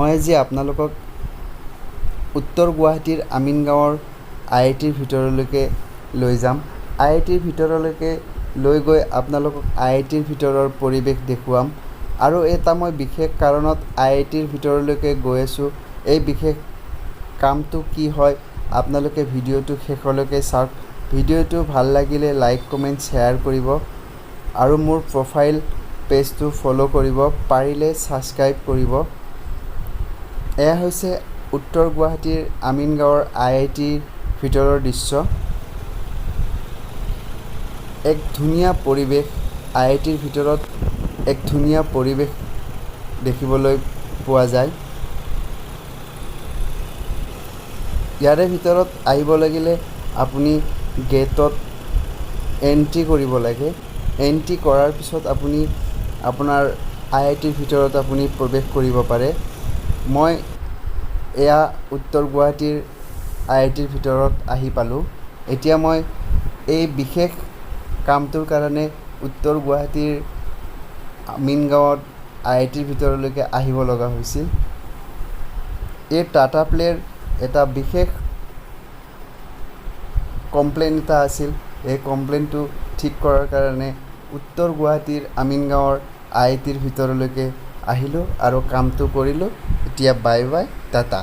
মই আজি আপোনালোকক উত্তৰ গুৱাহাটীৰ আমিনগাঁৱৰ IITৰ ভিতৰলৈকে লৈ যাম। IITৰ ভিতৰলৈকে লৈ গৈ আপোনালোকক IITৰ ভিতৰৰ পৰিৱেশ দেখুৱাম আৰু এটা মই বিশেষ কাৰণত IITৰ ভিতৰলৈকে গৈ আছোঁ। এই বিশেষ কামটো কি হয় আপোনালোকে ভিডিঅ'টো শেষলৈকে চাওক। ভিডিঅ'টো ভাল লাগিলে লাইক কমেণ্ট শ্বেয়াৰ কৰিব আৰু মোৰ প্ৰফাইল পেজটো ফ'ল' কৰিব, পাৰিলে ছাবস্ক্ৰাইব কৰিব। এয়া হৈছে উত্তৰ গুৱাহাটীৰ আমিনগাঁৱৰ IITৰ ভিতৰৰ দৃশ্য। এক ধুনীয়া পৰিৱেশ, IITৰ ভিতৰত এক ধুনীয়া পৰিৱেশ দেখিবলৈ পোৱা যায়। ইয়াৰে ভিতৰত আহিব লাগিলে আপুনি গেটত এণ্ট্ৰি কৰিব লাগে। এণ্ট্ৰি কৰাৰ পিছত আপুনি আপোনাৰ IITৰ ভিতৰত আপুনি প্ৰৱেশ কৰিব পাৰে। মই এয়া উত্তৰ গুৱাহাটীৰ IITৰ ভিতৰত আহি পালোঁ। এতিয়া মই এই বিশেষ কামটোৰ কাৰণে উত্তৰ গুৱাহাটীৰ আমিনগাঁৱত IITৰ ভিতৰলৈকে আহিব লগা হৈছিল। এই টাটা প্লেৰ এটা বিশেষ কমপ্লেইন এটা আছিল। এই কমপ্লেইনটো ঠিক কৰাৰ কাৰণে উত্তৰ গুৱাহাটীৰ আমিনগাঁৱৰ IITৰ ভিতৰলৈকে আহিলোঁ আৰু কামটো কৰিলোঁ। এতিয়া বাই বাই, টাটা।